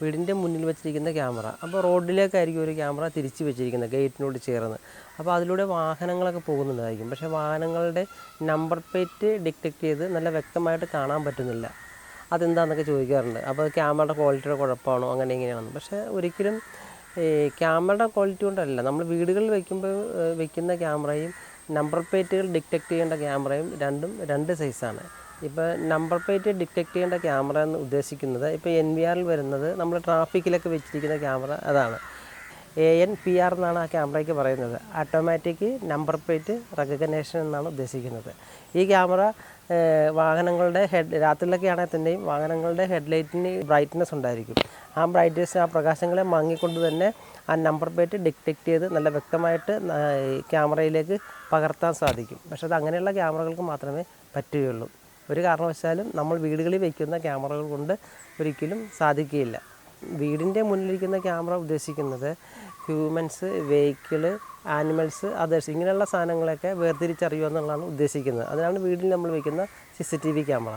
വീടിൻ്റെ മുന്നിൽ വെച്ചിരിക്കുന്ന ക്യാമറ. അപ്പോൾ റോഡിലേക്കായിരിക്കും ഒരു ക്യാമറ തിരിച്ച് വെച്ചിരിക്കുന്നത് ഗേറ്റിനോട് ചേർന്ന്. അപ്പോൾ അതിലൂടെ വാഹനങ്ങളൊക്കെ പോകുന്നുണ്ടായിരിക്കും. പക്ഷേ വാഹനങ്ങളുടെ നമ്പർ പ്ലേറ്റ് ഡിറ്റക്റ്റ് ചെയ്ത് നല്ല വ്യക്തമായിട്ട് കാണാൻ പറ്റുന്നില്ല. അതെന്താണെന്നൊക്കെ ചോദിക്കാറുണ്ട്. അപ്പോൾ ക്യാമറയുടെ ക്വാളിറ്റിയുടെ കുഴപ്പമാണോ അങ്ങനെ ഇങ്ങനെയാണെന്ന്. പക്ഷേ ഒരിക്കലും ക്യാമറയുടെ ക്വാളിറ്റി കൊണ്ടല്ല. നമ്മൾ വീടുകളിൽ വയ്ക്കുന്ന ക്യാമറയും നമ്പർ പ്ലേറ്റുകൾ ഡിറ്റക്റ്റ് ചെയ്യേണ്ട ക്യാമറയും രണ്ടും രണ്ട് സൈസാണ്. ഇപ്പോൾ നമ്പർ പ്ലേറ്റ് ഡിറ്റക്റ്റ് ചെയ്യേണ്ട ക്യാമറ എന്ന് ഉദ്ദേശിക്കുന്നത് ഇപ്പോൾ NVR വരുന്നത് നമ്മൾ ട്രാഫിക്കിലൊക്കെ വെച്ചിരിക്കുന്ന ക്യാമറ അതാണ്. ANPR എന്നാണ് ആ ക്യാമറയ്ക്ക് പറയുന്നത്. ഓട്ടോമാറ്റിക് നമ്പർ പ്ലേറ്റ് റെക്കഗ്നേഷൻ എന്നാണ് ഉദ്ദേശിക്കുന്നത്. ഈ ക്യാമറ വാഹനങ്ങളുടെ രാത്രിയിലൊക്കെ ആണെങ്കിൽ തന്നെയും വാഹനങ്ങളുടെ ഹെഡ്ലൈറ്റിന് ബ്രൈറ്റ്നസ് ഉണ്ടായിരിക്കും. ആ ബ്രൈറ്റ്നസ്, ആ പ്രകാശങ്ങളെ മങ്ങിക്കൊണ്ട് തന്നെ ആ നമ്പർ പ്ലേറ്റ് ഡിറ്റക്റ്റ് ചെയ്ത് നല്ല വ്യക്തമായിട്ട് ക്യാമറയിലേക്ക് പകർത്താൻ സാധിക്കും. പക്ഷേ അത് അങ്ങനെയുള്ള ക്യാമറകൾക്ക് മാത്രമേ പറ്റുകയുള്ളൂ. ഒരു കാരണവശാലും നമ്മൾ വീടുകളിൽ വയ്ക്കുന്ന ക്യാമറകൾ കൊണ്ട് ഒരിക്കലും സാധിക്കുകയില്ല. വീടിൻ്റെ മുന്നിലിരിക്കുന്ന ക്യാമറ ഉദ്ദേശിക്കുന്നത് ഹ്യൂമൻസ്, വെഹിക്കിള്, ആനിമൽസ്, അതേഴ്സ് ഇങ്ങനെയുള്ള സാധനങ്ങളൊക്കെ വേർതിരിച്ചറിയുക എന്നുള്ളതാണ് ഉദ്ദേശിക്കുന്നത്. അതിനാണ് വീട്ടിൽ നമ്മൾ വയ്ക്കുന്ന CCTV ക്യാമറ.